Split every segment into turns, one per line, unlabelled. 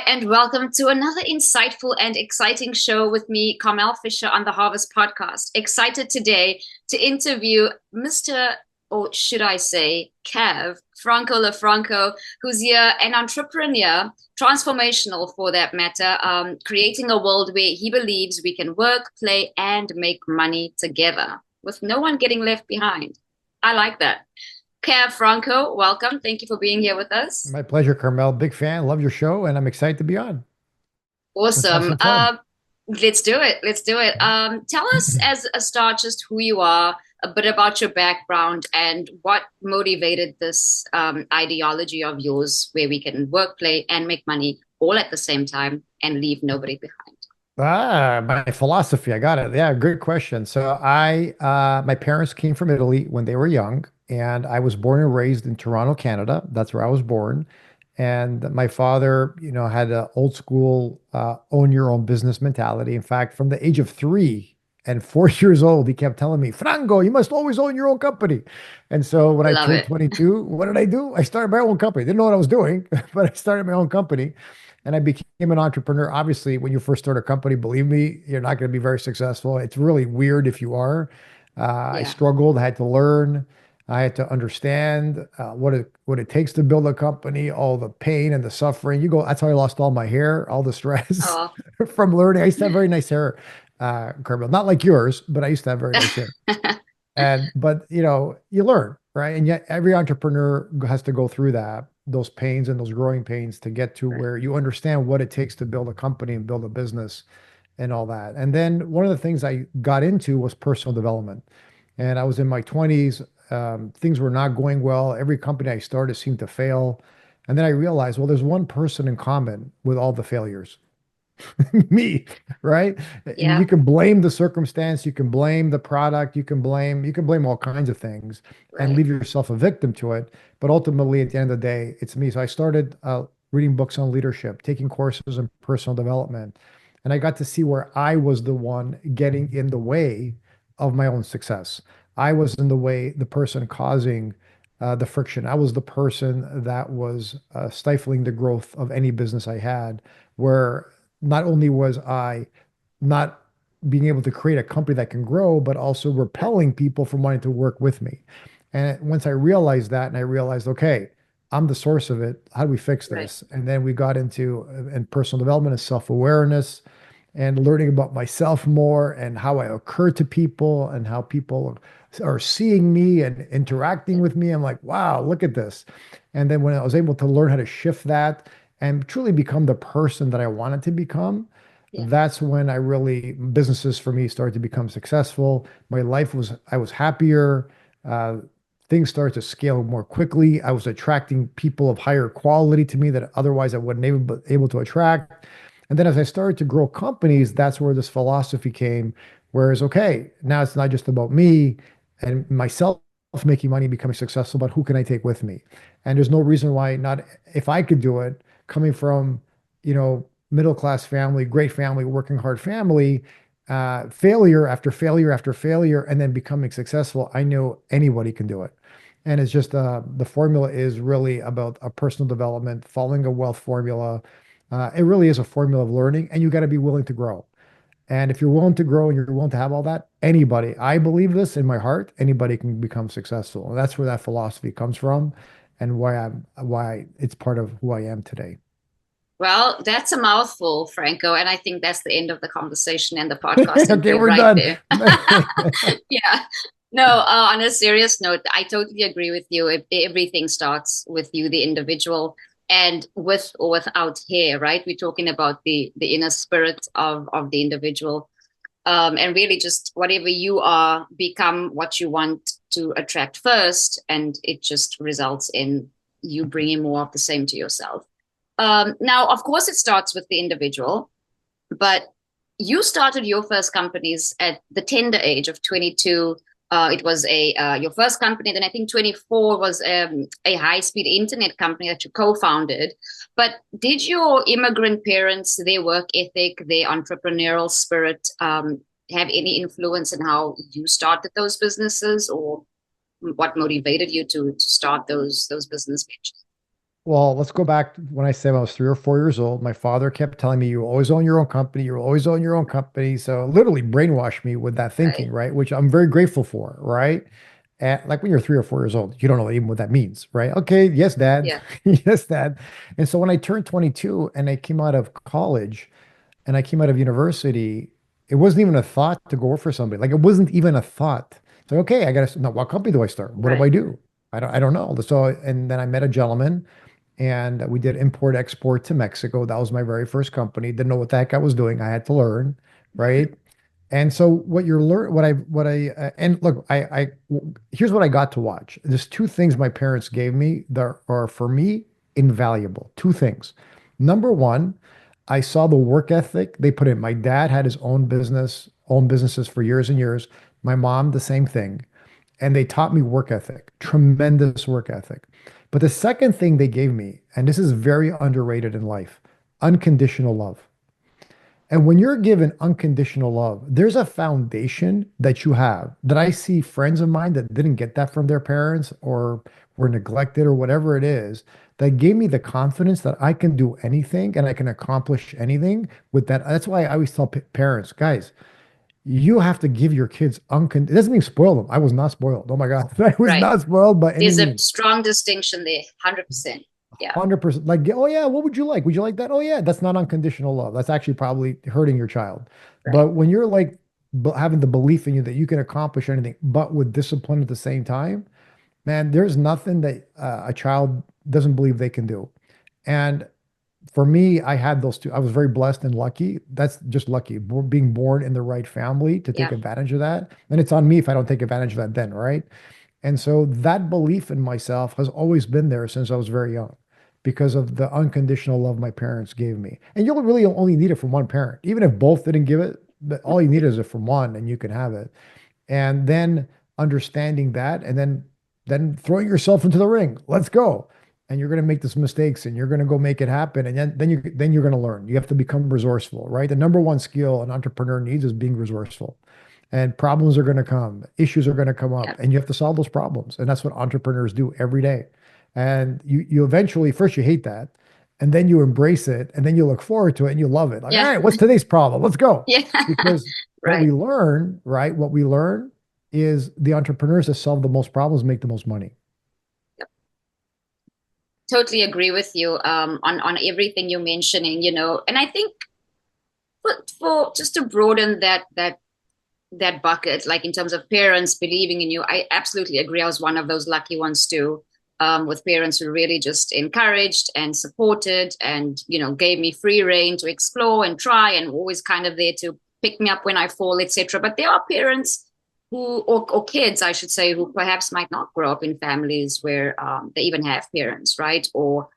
And welcome to another insightful and exciting show with me, Carmel Fisher, on the Harvest Podcast. Excited today to interview Mr. or should I say, Franco LoFranco, who's here, an entrepreneur, transformational for that matter, creating a world where he believes we can work, play, and make money together with no one getting left behind. I like that. Franco, welcome. Thank you for being here with us.
My pleasure, Carmel. Big fan. Love your show, and I'm excited to be on. Let's have
Awesome.
some fun.
Let's do it. Let's do it. Tell us as a start just who you are, a bit about your background, and what motivated this ideology of yours where we can work, play, and make money all at the same time and leave nobody behind.
My philosophy. I got it. Yeah, great question. My parents came from Italy when they were young, and I was born and raised in Toronto, Canada. That's where I was born. And my father, had an old school, own your own business mentality. In fact, from the age of 3 and 4 years old, he kept telling me, Franco, you must always own your own company. And so when I
Love
turned
it.
22, what did I do? I started my own company. Didn't know what I was doing, but I started my own company and I became an entrepreneur. Obviously, when you first start a company, believe me, you're not going to be very successful. It's really weird if you are. I
Yeah.
struggled, I had to learn. I had to understand what it takes to build a company, all the pain and the suffering. That's how I lost all my hair, all the stress
Oh.
from learning. I used to have very nice hair, Carmel. Not like yours, but I used to have very nice hair. But you learn, right? And yet every entrepreneur has to go through those pains and those growing pains to get to where you understand what it takes to build a company and build a business and all that. And then one of the things I got into was personal development. And I was in my 20s. Things were not going well. Every company I started seemed to fail. And then I realized, well, there's one person in common with all the failures. Me, right? And you
Yeah.
can blame the circumstance, you can blame the product, you can blame all kinds of things and
Right.
leave yourself a victim to it. But ultimately, at the end of the day, it's me. So I started reading books on leadership, taking courses in personal development, and I got to see where I was the one getting in the way of my own success. I was in the way, the person causing the friction. I was the person that was stifling the growth of any business I had, where not only was I not being able to create a company that can grow, but also repelling people from wanting to work with me. And once I realized that, and I realized, okay, I'm the source of it. How do we fix
Right.
this? And then we got into and personal development and self-awareness and learning about myself more and how I occur to people and how people are seeing me and interacting with me. I'm like, wow, look at this. And then when I was able to learn how to shift that and truly become the person that I wanted to become,
Yeah.
that's when businesses for me started to become successful. I was happier. Uh, Things started to scale more quickly. I was attracting people of higher quality to me that otherwise I wouldn't able to attract. And then as I started to grow companies, that's where this philosophy came. Whereas, okay, now it's not just about me and myself making money, becoming successful, but who can I take with me? And there's no reason why not, if I could do it, coming from, middle class family, great family, working hard family, failure after failure after failure, and then becoming successful, I know anybody can do it. And it's just the formula is really about a personal development, following a wealth formula. It really is a formula of learning, and you got to be willing to grow. And if you're willing to grow and you're willing to have all that, anybody, I believe this in my heart, anybody can become successful. And that's where that philosophy comes from and why it's part of who I am today.
Well, that's a mouthful, Franco, and I think that's the end of the conversation and the podcast
Okay,
interview
we're
right
done.
there. Yeah. No, on a serious note, I totally agree with you. Everything starts with you, the individual, and with or without hair, right? We're talking about the inner spirit of the individual, and really just whatever you are, become what you want to attract first, and it just results in you bringing more of the same to yourself. Now, of course, it starts with the individual, but you started your first companies at the tender age of 22. It was a your first company. Then I think 24 was a high-speed internet company that you co-founded. But did your immigrant parents, their work ethic, their entrepreneurial spirit, have any influence in how you started those businesses, or what motivated you to start those business ventures?
Well, let's go back when I said I was 3 or 4 years old. My father kept telling me, "You always own your own company. You always own your own company." So literally brainwashed me with that thinking,
Right.
right? Which I'm very grateful for, right? And like when you're 3 or 4 years old, you don't know even what that means, right? Okay, yes, dad.
Yeah.
Yes, dad. And so when I turned 22 and I came out of college and I came out of university, it wasn't even a thought to go work for somebody. Like it wasn't even a thought. So okay, I gotta now what company do I start? What do
Right.
I do? I don't know. So and then I met a gentleman and we did import export to Mexico. That was my very first company. Didn't know what the heck I was doing. I had to learn, right? And so what you're learn, what I, and look, here's what I got to watch. There's two things my parents gave me that are for me invaluable. Two things. Number one, I saw the work ethic they put in. My dad had his own business, own businesses for years and years. My mom, the same thing. And they taught me work ethic, tremendous work ethic. But the second thing they gave me, and this is very underrated in life, unconditional love. And when you're given unconditional love, there's a foundation that you have that I see friends of mine that didn't get that from their parents or were neglected or whatever it is, that gave me the confidence that I can do anything and I can accomplish anything with that. That's why I always tell parents, guys, you have to give your kids it doesn't mean spoil them. I was not spoiled. Oh my God. I was
Right.
not spoiled by any
There's a
means.
strong distinction there. 100%. Yeah.
100%. Like, oh yeah, what would you like? Would you like that? Oh yeah, that's not unconditional love. That's actually probably hurting your child.
Right.
But when you're like having the belief in you that you can accomplish anything, but with discipline at the same time, man, there's nothing that a child doesn't believe they can do. And for me, I had those two. I was very blessed and lucky. That's just lucky, being born in the right family to take
Yeah.
advantage of that. And it's on me if I don't take advantage of that then, right? And so that belief in myself has always been there since I was very young because of the unconditional love my parents gave me. And you'll really only need it from one parent. Even if both didn't give it, but all you need is it from one and you can have it. And then understanding that and then throwing yourself into the ring. Let's go. And you're going to make these mistakes and you're going to go make it happen. And then you're going to learn. You have to become resourceful, right? The number one skill an entrepreneur needs is being resourceful. And problems are going to come, issues are going to come
Yeah.
up, and you have to solve those problems. And that's what entrepreneurs do every day. And you eventually, first you hate that, and then you embrace it, and then you look forward to it and you love it. Like, all
Yeah.
right, what's today's problem? Let's go.
Yeah.
Because what
Right.
we learn, right? What we learn is the entrepreneurs that solve the most problems make the most money.
Totally agree with you on everything you're mentioning, and I think for just to broaden that bucket, like in terms of parents believing in you, I absolutely agree. I was one of those lucky ones too, with parents who really just encouraged and supported and, gave me free reign to explore and try and always kind of there to pick me up when I fall, etc. But there are parents who, or kids, I should say, who perhaps might not grow up in families where they even have parents, right? Or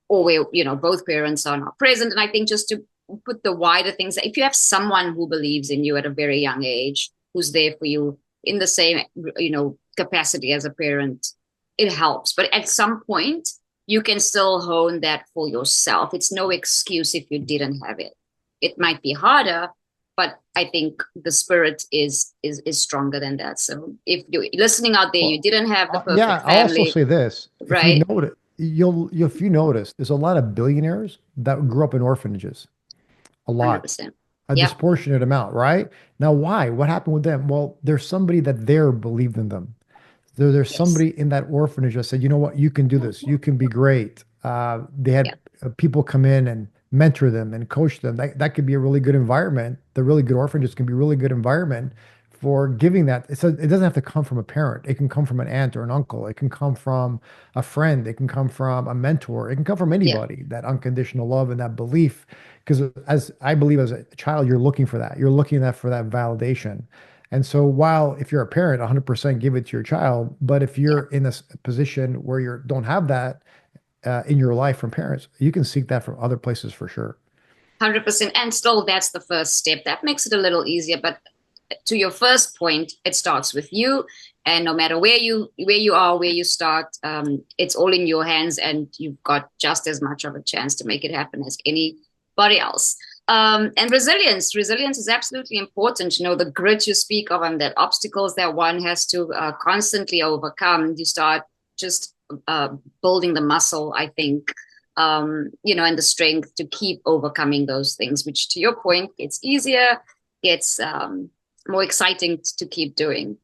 where, both parents are not present. And I think just to put the wider things, if you have someone who believes in you at a very young age, who's there for you in the same, capacity as a parent, it helps. But at some point, you can still hone that for yourself. It's no excuse if you didn't have it. It might be harder, but I think the spirit is stronger than that. So if you're listening out there, you
Well,
didn't have the
yeah,
perfect
I'll also
family,
say this. If you
right?
notice, if you notice, there's a lot of billionaires that grew up in orphanages. A lot.
100%.
A
Yep.
disproportionate amount, right? Now, why? What happened with them? Well, there's somebody that there believed in them. There's
Yes.
somebody in that orphanage that said, you know what, you can do this. You can be great. They had
Yep.
people come in and mentor them and coach them. That could be a really good environment. The really good orphanages can be a really good environment for giving that. It doesn't have to come from a parent. It can come from an aunt or an uncle. It can come from a friend. It can come from a mentor. It can come from
Yeah.
anybody, that unconditional love and that belief. Because as I believe as a child, you're looking for that. You're looking at that for that validation. And so while if you're a parent, 100% give it to your child, but if
Yeah.
you're in this position where you don't have that in your life from parents, you can seek that from other places for sure.
100%. And still, that's the first step. That makes it a little easier. But to your first point, it starts with you. And no matter where you are, where you start, it's all in your hands, and you've got just as much of a chance to make it happen as anybody else. And resilience is absolutely important. The grit you speak of and that obstacles that one has to constantly overcome. You start just building the muscle, I think, and the strength to keep overcoming those things, which to your point, it's easier, gets more exciting to keep doing.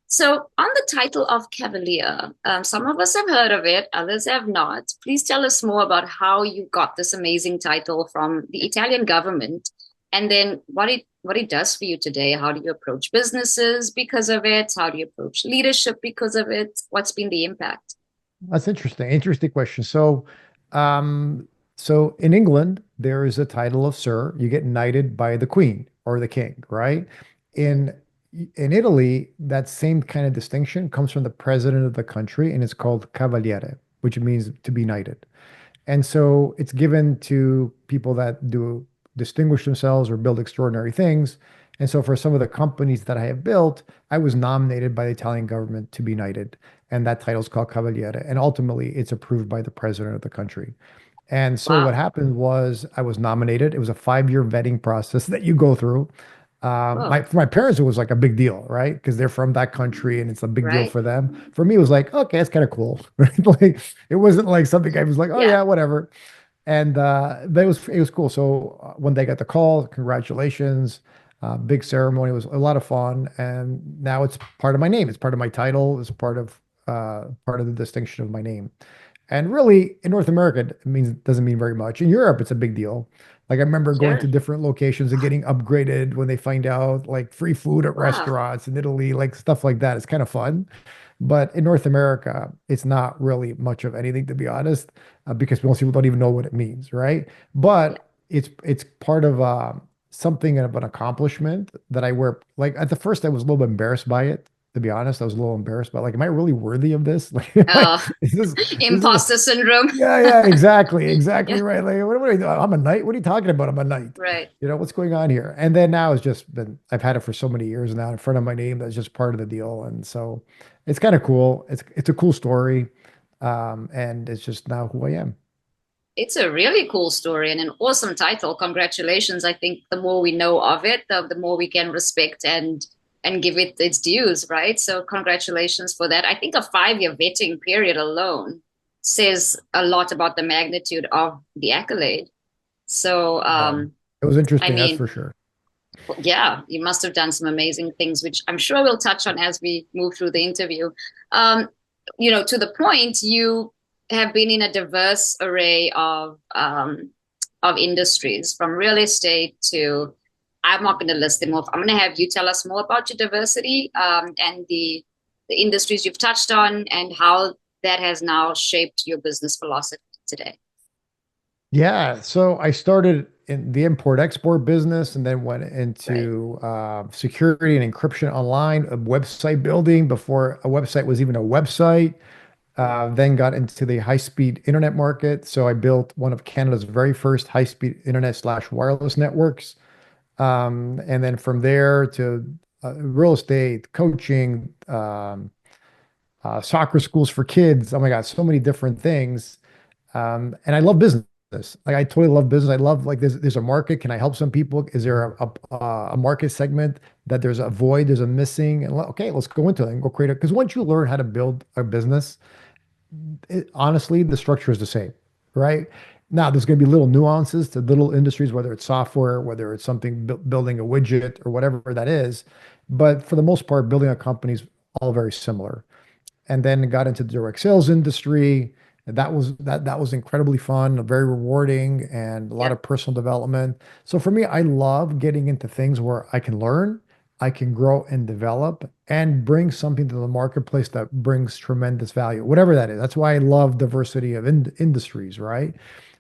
So on the title of Cavaliere, some of us have heard of it, others have not. Please tell us more about how you got this amazing title from the Italian government, and then what it does for you today. How do you approach businesses because of it? How do you approach leadership because of it? What's been the impact?
That's interesting. Interesting question. So in England, there is a title of Sir. You get knighted by the Queen or the King, right? In in Italy, that same kind of distinction comes from the president of the country, and it's called Cavaliere, which means to be knighted. And so it's given to people that do distinguish themselves or build extraordinary things. And so for some of the companies that I have built, I was nominated by the Italian government to be knighted. And that title is called Cavaliere. And ultimately, it's approved by the president of the country. And so what
Wow.
happened was I was nominated. It was a 5-year vetting process that you go through.
Oh,
For my parents, it was like a big deal, right? Because they're from that country and it's a big deal
right.
for them. For me, it was like, okay, that's kind of cool, right? Like it wasn't like something I was like, oh
Yeah,
yeah, whatever. And but it was cool. So when they got the call, congratulations, big ceremony. It was a lot of fun, and now it's part of my name. It's part of my title. It's part of the distinction of my name. And really, in North America, it means doesn't mean very much. In Europe, it's a big deal. Like I remember going to
sure.
different locations and getting upgraded when they find out like free food at
Wow.
restaurants in Italy, like stuff like that. It's kind of fun. But in North America, it's not really much of anything, to be honest, because most people don't even know what it means, right?
Yeah.
But it's part of something of an accomplishment that I wear. Like at the first, I was a little bit embarrassed by it. To be honest, I was a little embarrassed, but like, am I really worthy of this?
Uh,
Is this is this
imposter syndrome.
yeah, yeah, exactly, exactly
Yeah,
right. Like, what are you doing? I'm a knight. What are you talking about? I'm a knight.
right.
What's going on here? And then now it's just been, I've had it for so many years now in front of my name. That's just part of the deal. And so it's kind of cool. It's a cool story. And it's just now who I am.
It's a really cool story and an awesome title. Congratulations. I think the more we know of it, the more we can respect and give it its dues, right? So congratulations for that. I think a 5-year vetting period alone says a lot about the magnitude of the accolade. So
It was
I
interesting, that's
mean,
for sure.
yeah, you must have done some amazing things, which I'm sure we'll touch on as we move through the interview. Um, to the point, you have been in a diverse array of industries, from real estate to, I'm not going to list them off. I'm going to have you tell us more about your diversity and the industries you've touched on and how that has now shaped your business philosophy today.
Yeah, so I started in the import-export business and then went
Right.
into security and encryption online, website building before a website was even a website. Then got into the high-speed internet market. So I built one of Canada's very first high-speed internet slash wireless networks. And then from there to real estate, coaching, soccer schools for kids. Oh my God, so many different things. And I love business. Like I totally love business. I love like there's a market. Can I help some people? Is there a market segment that there's a void, there's a missing? And okay, let's go into it and go create it. Because once you learn how to build a business, honestly, the structure is the same, right? Now, there's going to be little nuances to little industries, whether it's software, whether it's something building a widget or whatever that is. But for the most part, building a company is all very similar. And then got into the direct sales industry. And that was incredibly fun, very rewarding, and a lot
Yeah.
of personal development. So for me, I love getting into things where I can learn, I can grow and develop, and bring something to the marketplace that brings tremendous value, whatever that is. That's why I love diversity of industries, right?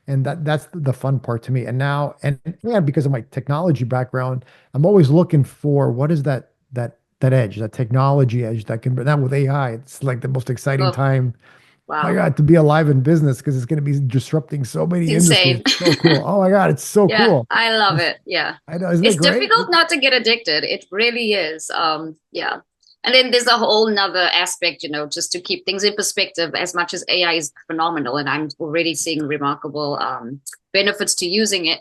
And that's the fun part to me. And now, and yeah, because of my technology background, I'm always looking for what is that edge, that technology edge that can, but now with AI, it's like the most exciting
Oh,
time. My
wow.
God, to be alive in business because it's going to be disrupting so many
It's
industries.
insane.
It's so cool. Oh my God, it's so
Yeah,
cool.
I love
It's,
it. Yeah.
I know, isn't it
It's
great?
difficult not to get addicted. It really is. Yeah. And then there's a whole nother aspect, just to keep things in perspective, as much as AI is phenomenal and I'm already seeing remarkable benefits to using it.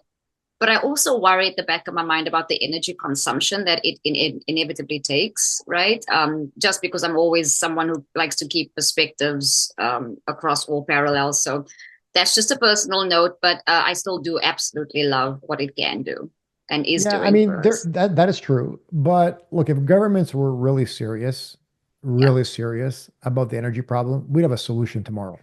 But I also worry at the back of my mind about the energy consumption that it inevitably takes, right? Just because I'm always someone who likes to keep perspectives across all parallels. So That's just a personal note, but I still do absolutely love what it can do and is
Yeah, I
doing
mean,
for us.
that is true. But look, if governments were
Yeah,
really serious about the energy problem, we'd have a solution tomorrow.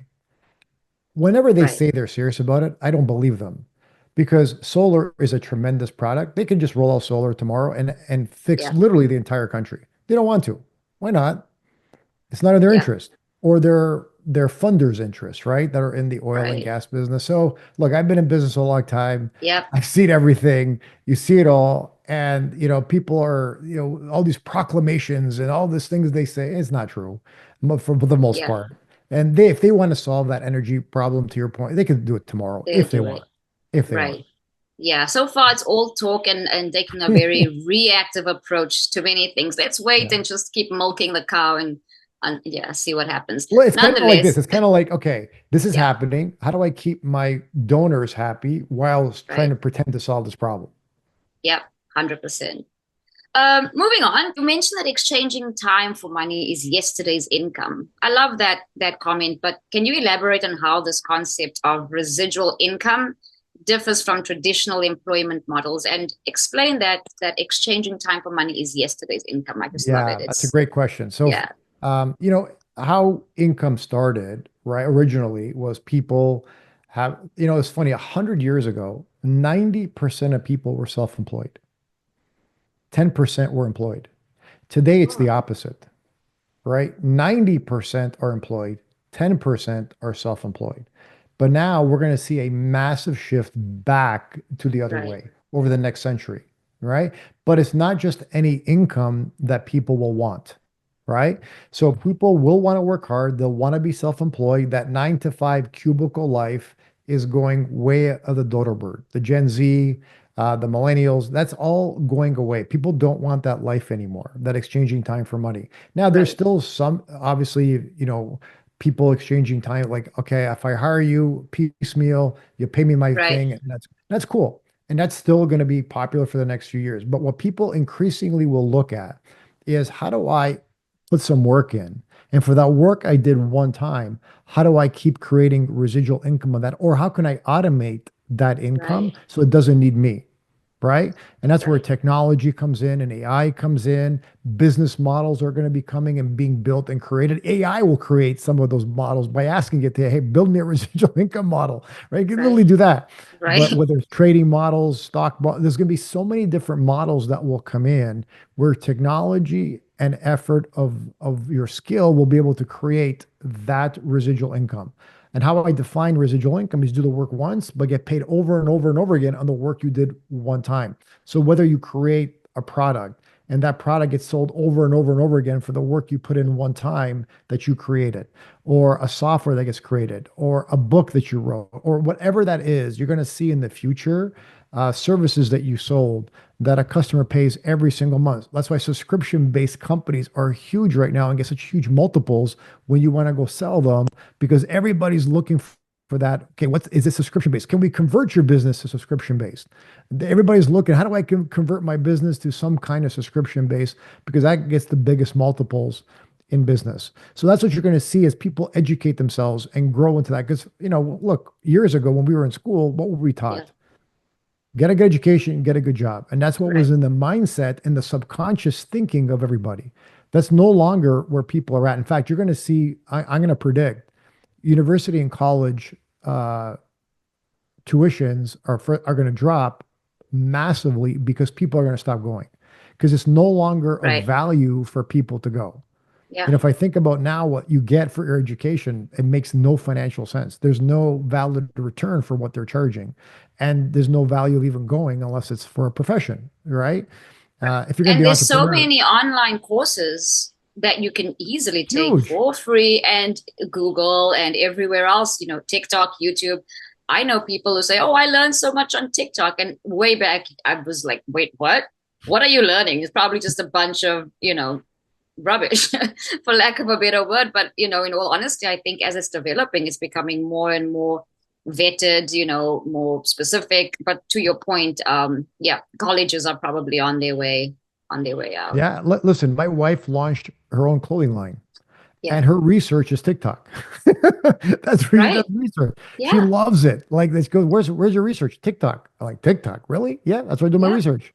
Whenever they
right.
say they're serious about it, I don't believe them because solar is a tremendous product. They can just roll out solar tomorrow and fix
Yeah,
literally the entire country. They don't want to. Why not? It's not in their
yeah,
interest or their funders' interest, right? That are in the oil and
right.
gas business. So look, I've been in business a long time.
Yep,
I've seen everything. You see it all. And people are, all these proclamations and all these things they say, it's not true for the most
yeah,
part. And if they want to solve that energy problem, to your point, they can do it tomorrow
they'll
if they
do it.
want. If they want.
Right. Yeah, so far it's all talk and taking a very reactive approach to many things. Let's wait
Yeah.
and just keep milking the cow and yeah, see what happens.
Well, it's kind of like this.
Nonetheless,
It's kind of like, okay, this is
yeah,
happening. How do I keep my donors happy while trying
right.
to pretend to solve this problem?
Yep, 100%. Moving on, you mentioned that exchanging time for money is yesterday's income. I love that comment, but can you elaborate on how this concept of residual income differs from traditional employment models and explain that exchanging time for money is yesterday's income? I just love it.
Yeah, that's a
It's
great question. So,
yeah,
how income started, right, originally was people it's funny, 100 years ago, 90% of people were self-employed, 10% were employed. Today, it's the
oh,
opposite, right? 90% are employed, 10% are self-employed. But now we're going to see a massive shift back to the other
right,
way over the next century, right? But it's not just any income that people will want, right? So people will want to work hard, they'll want to be self-employed. That 9 to 5 cubicle life is going way of the dodo bird. The Gen Z, the millennials, that's all going away. People don't want that life anymore, that exchanging time for money. Now, there's
right,
still some, obviously, people exchanging time, like, okay, if I hire you piecemeal, you pay me my
right,
thing, and that's cool. And that's still going to be popular for the next few years. But what people increasingly will look at is how do I put some work in? And for that work I did one time, how do I keep creating residual income on that? Or how can I automate that income
right,
so it doesn't need me? Right. And that's where
right,
technology comes in and AI comes in. Business models are going to be coming and being built and created. AI will create some of those models by asking it to, hey, build me a residual income model, right? You can literally
right,
do that. But
right,
whether it's trading models, there's going to be so many different models that will come in where technology and effort of your skill will be able to create that residual income. And how I define residual income is do the work once, but get paid over and over and over again on the work you did one time. So whether you create a product and that product gets sold over and over and over again for the work you put in one time that you created, or a software that gets created, or a book that you wrote, or whatever that is, you're going to see in the future services that you sold that a customer pays every single month. That's why subscription-based companies are huge right now and get such huge multiples when you want to go sell them because everybody's looking for that. Okay, what is this subscription based? Can we convert your business to subscription based? Everybody's looking, how do I convert my business to some kind of subscription based? Because that gets the biggest multiples in business. So that's what you're going to see as people educate themselves and grow into that. Because, look, years ago when we were in school, what were we
yeah,
taught? Get a good education, get a good job. And that's what was
right,
in the mindset and the subconscious thinking of everybody. That's no longer where people are at. In fact, you're going to see, I'm going to predict university and college uh, tuitions are going to drop massively because people are going to stop going because it's no longer of
right,
value for people to go.
yeah.
If I think about now what you get for your education, it makes no financial sense. There's no valid return for what they're charging. And there's no value of even going unless it's for a profession, right? If you're going to
And
be an
there's so
entrepreneur,
many online courses that you can easily take
huge.
for free and Google and everywhere else, TikTok, YouTube. I know people who say, "Oh, I learned so much on TikTok." And way back, I was like, "Wait, what? What are you learning?" It's probably just a bunch of, rubbish, for lack of a better word. But, in all honesty, I think as it's developing, it's becoming more and more vetted, more specific. But to your point, yeah, colleges are probably on their way out.
Yeah. Listen, my wife launched her own clothing line.
Yeah.
and her research is TikTok. That's where she does
Right.
research. She
Yeah.
loves it. Like, let's go. Where's your research? TikTok. I'm like, TikTok, really? Yeah, that's where I do my
Yeah.
research.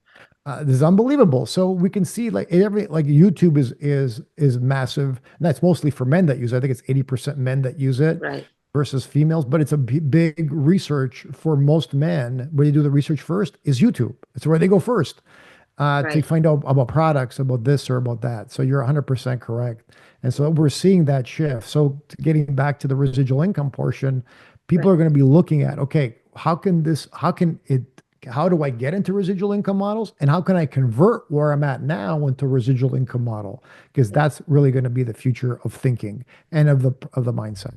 This is unbelievable. So we can see like every like YouTube is massive. And that's mostly for men that use it. I think it's 80% men that use it
Right.
versus females, but it's a big research for most men. Where they do the research first is YouTube. It's where they go first to
Right.
find out about products, about this or about that. So you're 100% correct. And so we're seeing that shift. So getting back to the residual income portion, people
Right.
are going to be looking at, okay, how do I get into residual income models? And how can I convert where I'm at now into residual income model? Because
Yeah.
that's really going to be the future of thinking and of the mindset.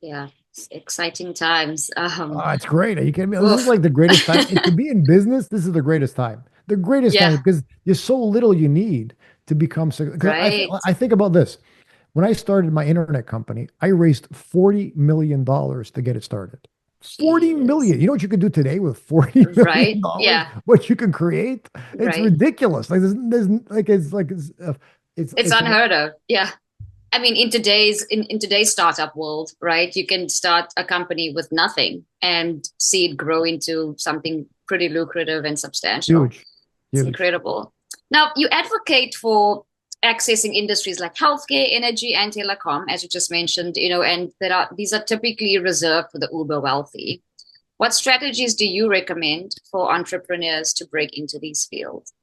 Yeah. It's exciting times.
Oh, it's great. Are you kidding me? This is
Oof.
like the greatest time. And to be in business, this is the greatest time. The greatest time
Yeah.
because there's so little you need to become because
Right.
I think about this. When I started my internet company, I raised $40 million to get it started. 40
Jeez.
million. You know what you can do today with 40 million
Right.
dollars?
Yeah.
What you can create? It's
Right.
ridiculous. Like there's like
It's
it's
unheard of. Yeah. I mean, in today's startup world, right? You can start a company with nothing and see it grow into something pretty lucrative and substantial.
huge,
It's
huge.
incredible. Now, you advocate for accessing industries like healthcare, energy, and telecom, as you just mentioned, and these are typically reserved for the uber wealthy. What strategies do you recommend for entrepreneurs to break into these fields?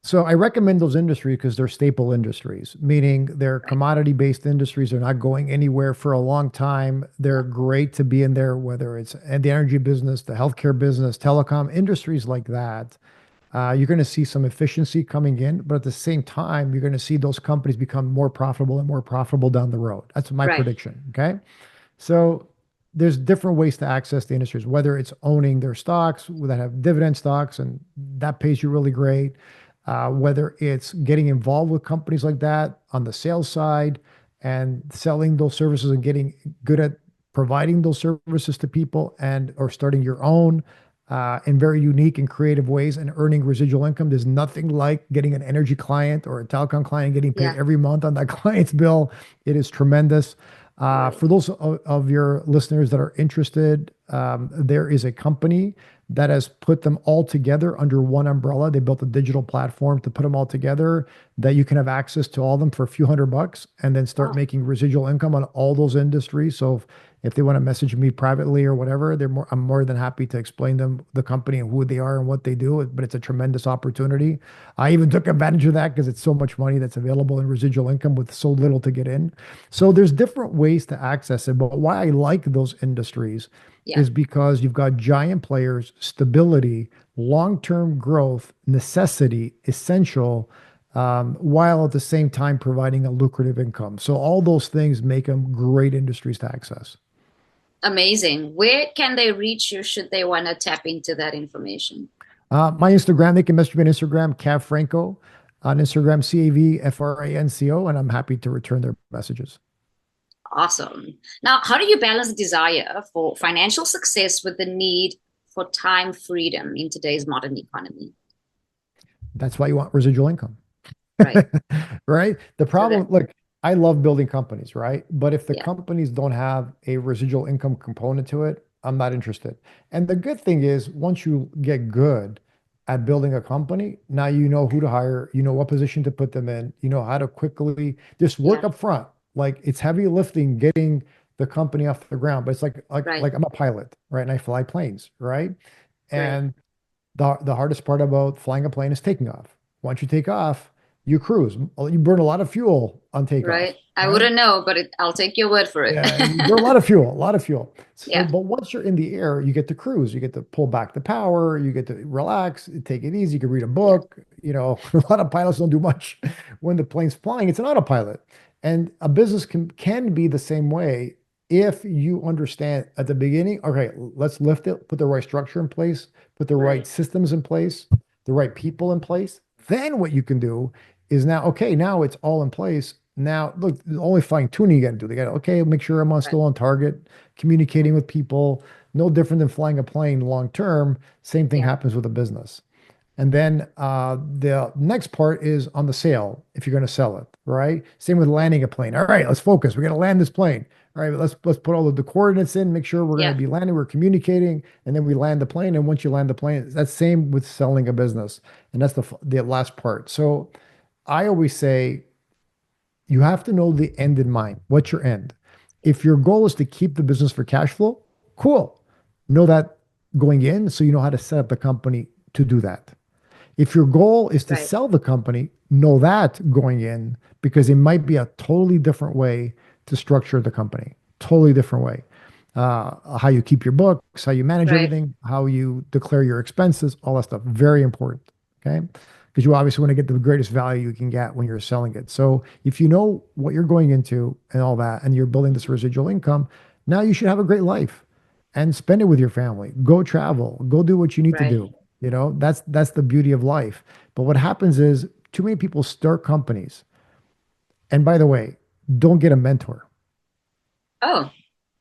So I recommend those industries because they're staple industries, meaning they're
Right.
commodity-based industries. They're not going anywhere for a long time. They're
Yeah.
great to be in there, whether it's in the energy business, the healthcare business, telecom, industries like that. You're going to see some efficiency coming in, but at the same time, you're going to see those companies become more profitable and more profitable down the road. That's my
Right.
prediction. Okay. So there's different ways to access the industries, whether it's owning their stocks that have dividend stocks and that pays you really great, whether it's getting involved with companies like that on the sales side and selling those services and getting good at providing those services to people and or starting your own in very unique and creative ways and earning residual income. There's nothing like getting an energy client or a telecom client getting paid
Yeah.
every month on that client's bill. It is tremendous.
Right.
For those of your listeners that are interested, there is a company that has put them all together under one umbrella. They built a digital platform to put them all together that you can have access to all of them for a few $100 and then start
Wow.
making residual income on all those industries. So if they want to message me privately or whatever, I'm more than happy to explain them the company and who they are and what they do. But it's a tremendous opportunity. I even took advantage of that because it's so much money that's available in residual income with so little to get in. So there's different ways to access it. But why I like those industries
Yeah.
is because you've got giant players, stability, long-term growth, necessity, essential, while at the same time providing a lucrative income. So all those things make them great industries to access.
Amazing. Where can they reach you should they want to tap into that information?
My Instagram, they can message me on Instagram, Cav Franco, on Instagram, CAVFRANCO, and I'm happy to return their messages.
Awesome. Now, how do you balance the desire for financial success with the need for time freedom in today's modern economy?
That's why you want residual income.
Right.
Right? The
So that,
problem, look, I love building companies, right? But if the
yeah,
companies don't have a residual income component to it, I'm not interested. And the good thing is, once you get good at building a company, now you know who to hire, you know what position to put them in, you know how to quickly just work
yeah,
up front. Like it's heavy lifting getting the company off the ground, but it's like
right,
I'm a pilot, right? And I fly planes, right?
right,
And the hardest part about flying a plane is taking off. Once you take off, you cruise. You burn a lot of fuel on
right.
takeoff,
I
right?
wouldn't know, but I'll take your word for it.
Yeah, you burn a lot of fuel, a lot of fuel. So,
Yeah,
but once you're in the air, you get to cruise. You get to pull back the power. You get to relax, take it easy. You can read a
yeah,
book. A lot of pilots don't do much when the plane's flying. It's an autopilot, and a business can be the same way if you understand at the beginning. Okay, let's lift it. Put the right structure in place. Put the right
right,
systems in place. The right people in place. Then what you can do is now, okay, now it's all in place. Now, look, the only fine tuning you got to do. They got to, okay, make sure I'm
right,
still on target, communicating with people. No different than flying a plane long term. Same thing
yeah,
happens with a business. And then the next part is on the sale if you're going to sell it, right? Same with
Yeah.
landing a plane. All right, let's focus. We're going to land this plane. All right, let's put all of the coordinates in, make sure we're going to
Yeah.
be landing, we're communicating, and then we land the plane. And once you land the plane, that's same with selling a business, and that's the last part. So I always say you have to know the end in mind. What's your end? If your goal is to keep the business for cash flow, cool. Know that going in, so you know how to set up the company to do that. If your goal is to
Right.
sell the company, know that going in because it might be a totally different way to structure the company. Totally different way. How you keep your books, how you manage
Right.
everything, how you declare your expenses, all that stuff. Very important. Okay. Because you obviously want to get the greatest value you can get when you're selling it. So if you know what you're going into and all that, and you're building this residual income, now you should have a great life and spend it with your family. Go travel, go do what you need to
Right.
do. That's the beauty of life. But what happens is too many people start companies. And by the way, don't get a mentor.
Oh,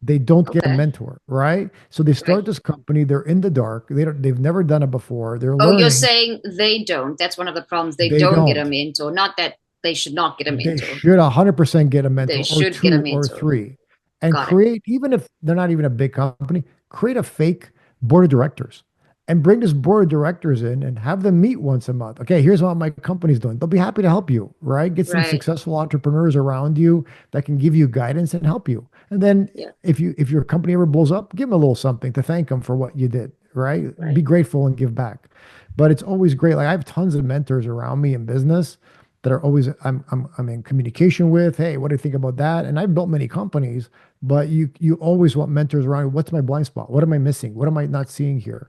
They don't get a
okay.
mentor, right? So they
Right.
start this company, they're in the dark. They've never done it before. They're
Oh, you're
learning.
saying they don't. That's one of the problems. They
They
don't get a
don't.
mentor. Not that they should not get a
They
mentor.
should 100% get a
They
mentor or
should get a
two or
mentor.
three and
Got it.
create, even if they're not even a big company, create a fake board of directors and bring this board of directors in and have them meet once a month. Okay, here's what my company's doing. They'll be happy to help you, right? Get some
Right.
successful entrepreneurs around you that can give you guidance and help you. And then
Yeah.
if your company ever blows up, give them a little something to thank them for what you did, right? Be
Right.
grateful and give back. But it's always great. Like I have tons of mentors around me in business that are always I'm in communication with. Hey, what do you think about that? And I've built many companies, but you always want mentors around you. What's my blind spot? What am I missing? What am I not seeing here?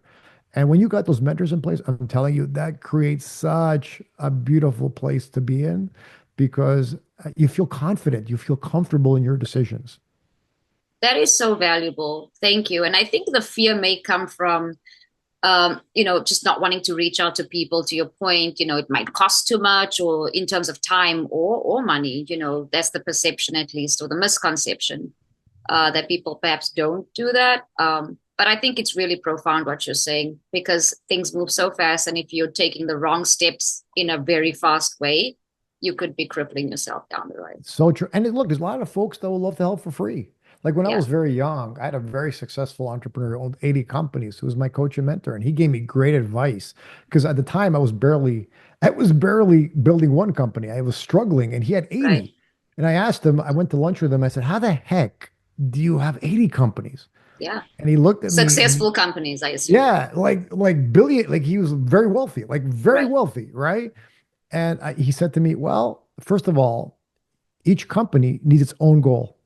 And when you got those mentors in place, I'm telling you, that creates such a beautiful place to be in because you feel confident, you feel comfortable in your decisions.
That is so valuable. Thank you. And I think the fear may come from just not wanting to reach out to people. To your point, it might cost too much, or in terms of time or money. That's the perception, at least, or the misconception that people perhaps don't do that. But I think it's really profound what you're saying because things move so fast, and if you're taking the wrong steps in a very fast way, you could be crippling yourself down the road.
It's so true. And look, there's a lot of folks that will love to help for free. Like when I
Yeah.
was very young, I had a very successful entrepreneur who owned 80 companies who was my coach and mentor. And he gave me great advice because at the time I was barely building one company. I was struggling and he had
Right.
80. And I asked him, I went to lunch with him. I said, how the heck do you have 80 companies?
Yeah.
And he looked at me and
Successful companies, I assume.
yeah, like billion, like he was very wealthy, like very
Right.
wealthy, right? And he said to me, well, first of all, each company needs its own goal.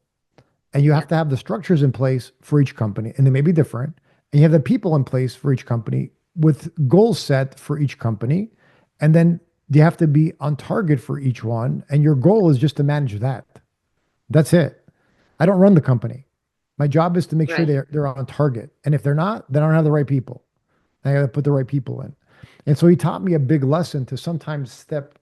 And you
Yeah.
have to have the structures in place for each company, and they may be different. And you have the people in place for each company with goals set for each company. And then you have to be on target for each one. And your goal is just to manage that. That's it. I don't run the company. My job is to make sure
Right.
they're on target. And if they're not, then I don't have the right people. I got to put the right people in. And so he taught me a big lesson to sometimes step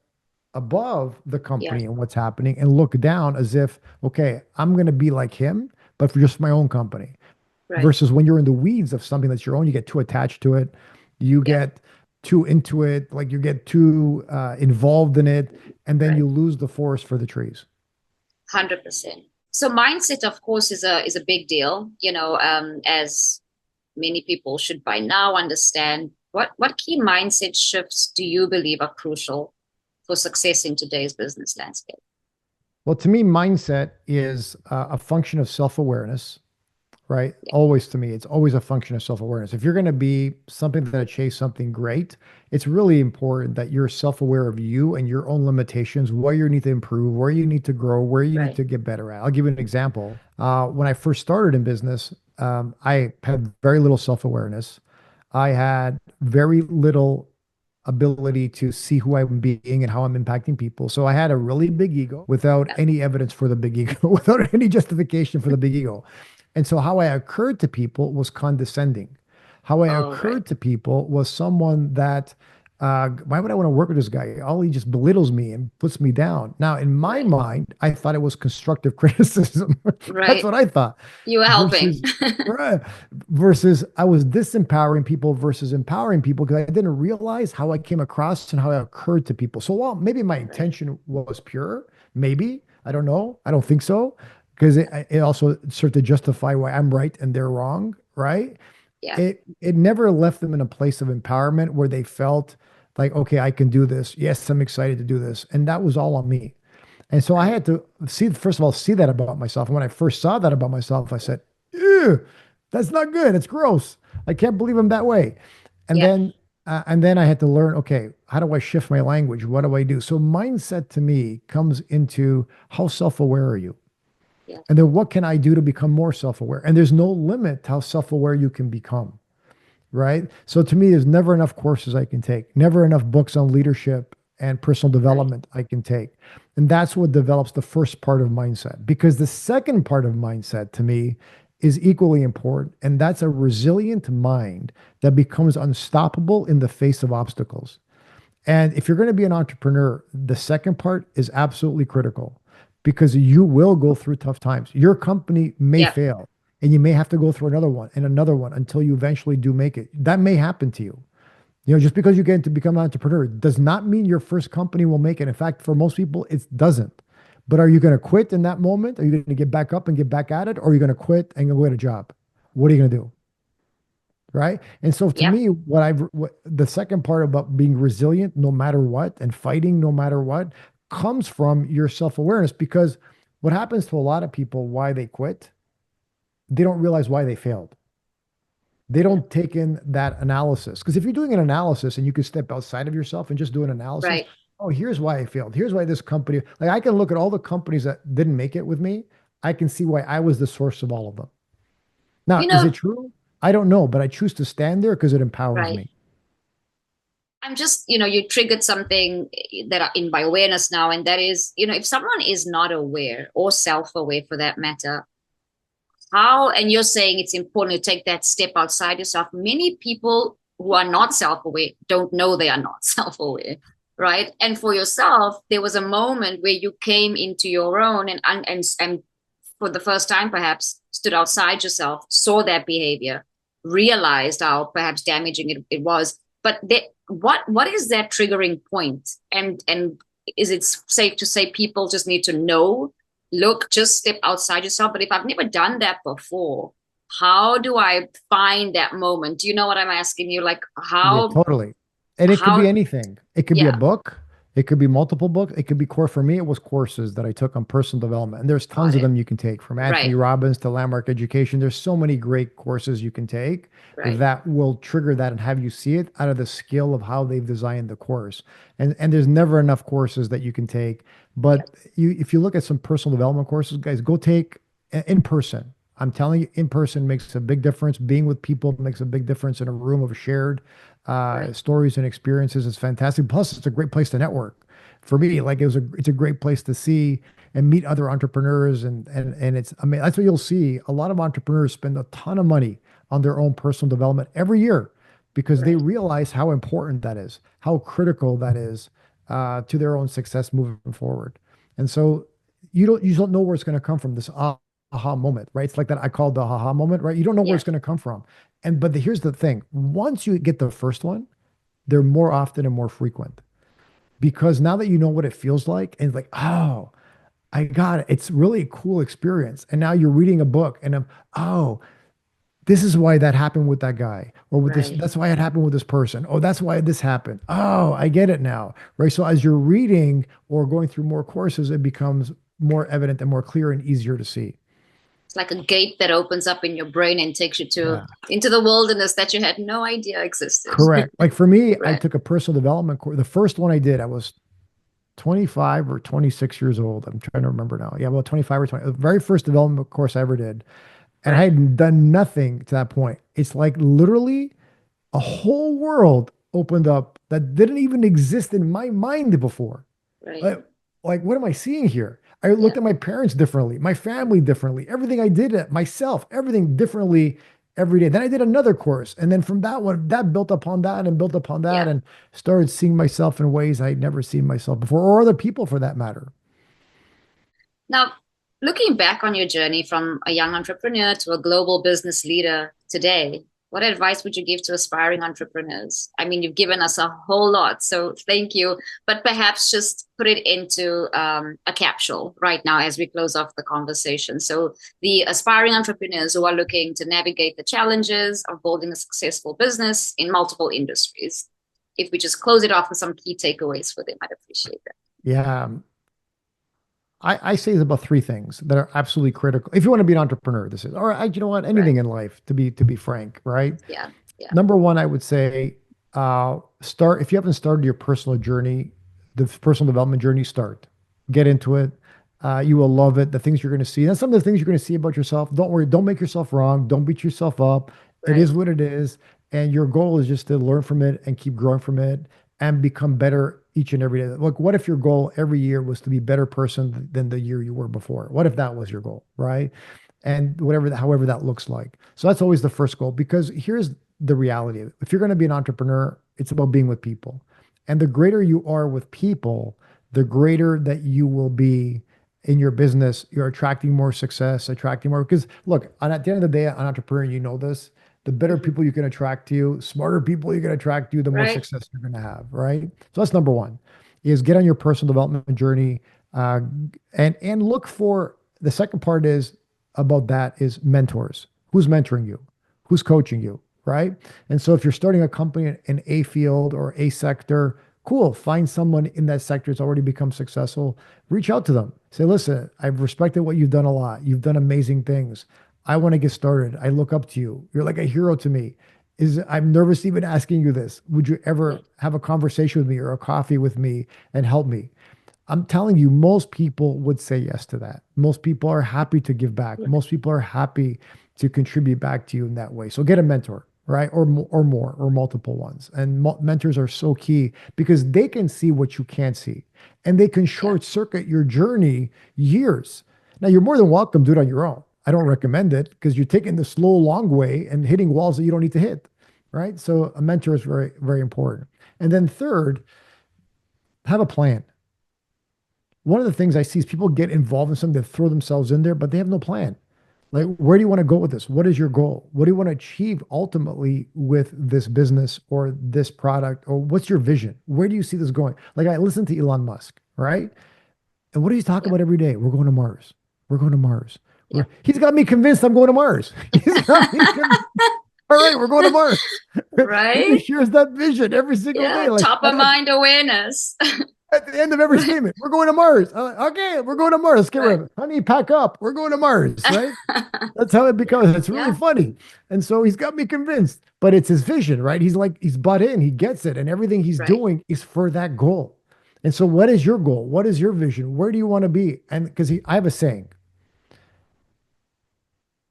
above the
Yeah.
company and what's happening and look down as if, okay, I'm going to be like him, but for just my own company.
Right.
Versus when you're in the weeds of something that's your own, you get too attached to it. You
Yeah.
get too into it, like you get too involved in it, and then
Right.
you lose the forest for the trees.
100%. So mindset, of course, is a big deal. As many people should by now understand. What key mindset shifts do you believe are crucial for success in today's business landscape?
Well, to me, mindset is a function of self-awareness, right?
Yeah.
Always to me, it's always a function of self-awareness. If you're going to be something that achieves something great, it's really important that you're self-aware of you and your own limitations, where you need to improve, where you need to grow, where you need
Right.
to get better at. I'll give you an example. When I first started in business, I had very little self-awareness. I had very little ability to see who I'm being and how I'm impacting people. So I had a really big ego without
Yeah.
any evidence for the big ego, without any justification for the big ego. And so how I occurred to people was condescending. How I
Oh, right.
occurred to people was someone that Why would I want to work with this guy? All he just belittles me and puts me down. Now, in my
Right.
mind, I thought it was constructive criticism. That's
Right.
what I thought.
You were helping.
Versus, right, versus I was disempowering people versus empowering people because I didn't realize how I came across and how I occurred to people. So while maybe my
Right.
intention was pure, maybe, I don't know. I don't think so. Because it also served to justify why I'm right and they're wrong, right?
Yeah.
It never left them in a place of empowerment where they felt like, okay, I can do this. Yes, I'm excited to do this. And that was all on me. And so I
Right.
had to see, first of all, see that about myself. And when I first saw that about myself, I said, ew, that's not good. It's gross. I can't believe I'm that way. And
Yeah.
then, and then I had to learn, okay, how do I shift my language? What do I do? So mindset to me comes into how self-aware are you?
Yeah.
And then what can I do to become more self-aware? And there's no limit to how self-aware you can become, right? So to me, there's never enough courses I can take, never enough books on leadership and personal
Right.
development I can take. And that's what develops the first part of mindset. Because the second part of mindset to me is equally important. And that's a resilient mind that becomes unstoppable in the face of obstacles. And if you're going to be an entrepreneur, the second part is absolutely critical because you will go through tough times. Your company may
Yeah.
fail and you may have to go through another one until you eventually do make it. That may happen to you. Just because you get to become an entrepreneur does not mean your first company will make it. In fact, for most people, it doesn't. But are you going to quit in that moment? Are you going to get back up and get back at it? Or are you going to quit and go get a job? What are you going to do? Right. And so to
Yeah.
me, the second part about being resilient no matter what and fighting no matter what comes from your self-awareness because what happens to a lot of people why they quit, they don't realize why they failed. They
Yeah.
don't take in that analysis. Because if you're doing an analysis and you can step outside of yourself and just do an analysis,
Right.
oh, here's why I failed. Here's why this company, like I can look at all the companies that didn't make it with me. I can see why I was the source of all of them. Now,
You
is it
know,
true? I don't know, but I choose to stand there because it empowers
right.
me.
I'm just, you triggered something that are in my awareness now, and that is, if someone is not aware or self-aware for that matter, how, and you're saying it's important to take that step outside yourself. Many people who are not self-aware don't know they are not self-aware, right? And for yourself, there was a moment where you came into your own and for the first time perhaps stood outside yourself, saw that behavior, realized how perhaps damaging it was. But what is that triggering point? And is it safe to say people just need to know, look, just step outside yourself? But if I've never done that before, how do I find that moment? Do you know what I'm asking you? Like
Yeah,
how
totally. And it could be
how
anything. It could be a
yeah,
book. It could be multiple books. It could be core. For me, it was courses that I took on personal development. And there's
got
tons of
it.
them you can take from Anthony
Right,
Robbins to Landmark Education. There's so many great courses you can take
right.
that will trigger that and have you see it out of the skill of how they've designed the course. And there's never enough courses that you can take.
Yeah,
But if you look at some personal development courses, guys, go take in person. I'm telling you, in person makes a big difference. Being with people makes a big difference in a room of shared
right,
stories and experiences is fantastic. Plus, it's a great place to network. For me, like it's a great place to see and meet other entrepreneurs, and it's I mean that's what you'll see. A lot of entrepreneurs spend a ton of money on their own personal development every year because they
right.
realize how important that is, how critical that is to their own success moving forward. And so you don't know where it's going to come from. This aha moment, right? It's like that I call the aha moment, right? You don't know where
Yeah,
it's going to come from. Here's the thing. Once you get the first one, they're more often and more frequent because now that you know what it feels like and it's like, oh, I got it. It's really a cool experience. And now you're reading a book and oh, this is why that happened with that guy or with this.
right.
That's why it happened with this person. Oh, that's why this happened. Oh, I get it now. Right. So as you're reading or going through more courses, it becomes more evident and more clear and easier to see.
It's like a gate that opens up in your brain and takes you to
Yeah.
into the wilderness that you had no idea existed.
Correct. Like for me, I
Right,
took a personal development course. The first one I did, I was 25 or 26 years old. I'm trying to remember now. Yeah, about 25 or 20. The very first development course I ever did. And I
right,
had done nothing to that point. It's like literally a whole world opened up that didn't even exist in my mind before.
right.
Like, like, what am I seeing here? I looked
Yeah,
at my parents differently, my family differently, everything I did at myself, everything differently. every day. Then I did another course. And then from that one, that built upon that and built upon that
Yeah.
and started seeing myself in ways I'd never seen myself before, or other people for that matter.
Now, looking back on your journey from a young entrepreneur to a global business leader today, what advice would you give to aspiring entrepreneurs? I mean, you've given us a whole lot, so thank you. But perhaps just put it into a capsule right now as we close off the conversation. So, the aspiring entrepreneurs who are looking to navigate the challenges of building a successful business in multiple industries. If we just close it off with some key takeaways for them, I'd appreciate that.
Yeah. I say there's about three things that are absolutely critical. If you want to be an entrepreneur, this is, or you know what,
Right.
anything in life, to be frank, right?
Yeah. Yeah.
Number one, I would say, start, if you haven't started your personal journey, the personal development journey, start. Get into it. You will love it. The things you're going to see. And some of the things you're going to see about yourself. Don't worry. Don't make yourself wrong. Don't beat yourself up. It
Right.
is what it is. And your goal is just to learn from it and keep growing from it and become better each and every day. Look, what if your goal every year was to be a better person than the year you were before? What if that was your goal, right? And whatever, however that looks like. So that's always the first goal, because here's the reality of it. If you're going to be an entrepreneur, it's about being with people. And the greater you are with people, the greater that you will be in your business. You're attracting more success, attracting more. Because look, at the end of the day, an entrepreneur, you know this, the better
Mhm.
people you can attract to you, smarter people you can attract to you, the more
Right.
success you're going to have, right? So that's number one, is get on your personal development journey, uh, and look for, the second part is about that is mentors. Who's mentoring you? Who's coaching you? Right. And so if you're starting a company in a field or a sector, cool. Find someone in that sector that's already become successful. Reach out to them. Say, listen, I've respected what you've done a lot. You've done amazing things. I want to get started. I look up to you. You're like a hero to me. I'm nervous even asking you this. Would you ever have a conversation with me or a coffee with me and help me? I'm telling you, most people would say yes to that. Most people are happy to give back.
Yeah.
Most people are happy to contribute back to you in that way. So get a mentor, right? Or more, or multiple ones. And mentors are so key because they can see what you can't see, and they can
Yeah.
short circuit your journey years. Now, you're more than welcome to do it on your own. I don't recommend it because you're taking the slow, long way and hitting walls that you don't need to hit, right? So a mentor is very, very important. And then third, have a plan. One of the things I see is people get involved in something, they throw themselves in there, but they have no plan. Like, where do you want to go with this? What is your goal? What do you want to achieve ultimately with this business or this product? Or what's your vision? Where do you see this going? Like, I listen to Elon Musk, right? And what does he talk
Yeah.
about every day? We're going to Mars. We're going to Mars.
Yeah.
He's got me convinced I'm going to Mars. He's got me convinced. All right, we're going to Mars. He
Right.
shares that vision every single
Yeah.
day. Like,
Top of mind awareness.
at the end of every statement, we're going to Mars. Okay, we're going to Mars. Get rid
Right.
of it. Honey, pack up. We're going to Mars, right? That's how it becomes. It's really
Yeah.
funny. And so he's got me convinced, but it's his vision, right? He's like, he's bought in, he gets it. And everything he's
Right.
doing is for that goal. And so what is your goal? What is your vision? Where do you want to be? And because I have a saying,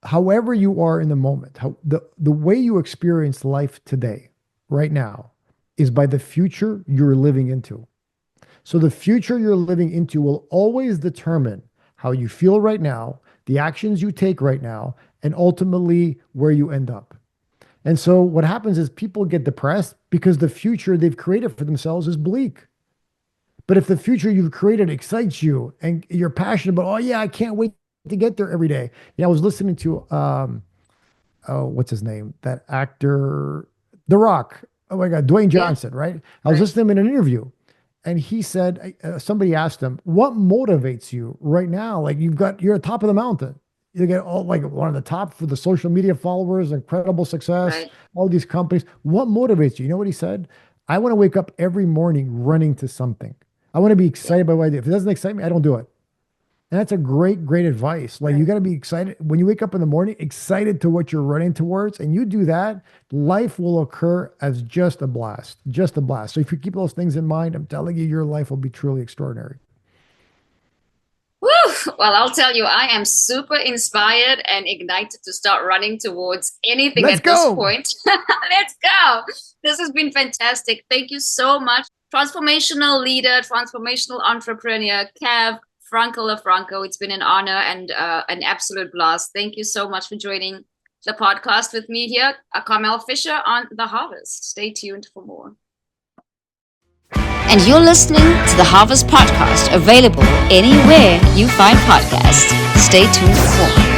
however you are in the moment, the way you experience life today, right now, is by the future you're living into. So the future you're living into will always determine how you feel right now, the actions you take right now, and ultimately where you end up. And so what happens is people get depressed because the future they've created for themselves is bleak. But if the future you've created excites you and you're passionate about, oh yeah, I can't wait to get there every day. I was listening to oh, what's his name? That actor, The Rock. Oh my God, Dwayne
Yeah.
Johnson, right? I was
Right.
listening to him in an interview, and he said, somebody asked him, "What motivates you right now? Like you're at the top of the mountain. You get all like one of the top for the social media followers, incredible success,
Right.
all these companies. What motivates you?" You know what he said? I want to wake up every morning running to something. I want to be
Yeah.
excited by what I do. If it doesn't excite me, I don't do it. And that's a great, great advice. Like you
Right.
got to be excited when you wake up in the morning, excited to what you're running towards, and you do that, life will occur as just a blast, just a blast. So if you keep those things in mind, I'm telling you, your life will be truly extraordinary.
Woo! Well, I'll tell you, I am super inspired and ignited to start running towards anything
Let's
at this
go.
point. Let's go. This has been fantastic. Thank you so much. Transformational leader, transformational entrepreneur, Cav Franco LoFranco. It's been an honor and an absolute blast. Thank you so much for joining the podcast with me here, Carmel Fisher on The Harvest. Stay tuned for more.
And you're listening to the Harvest Podcast, available anywhere you find podcasts. Stay tuned for more.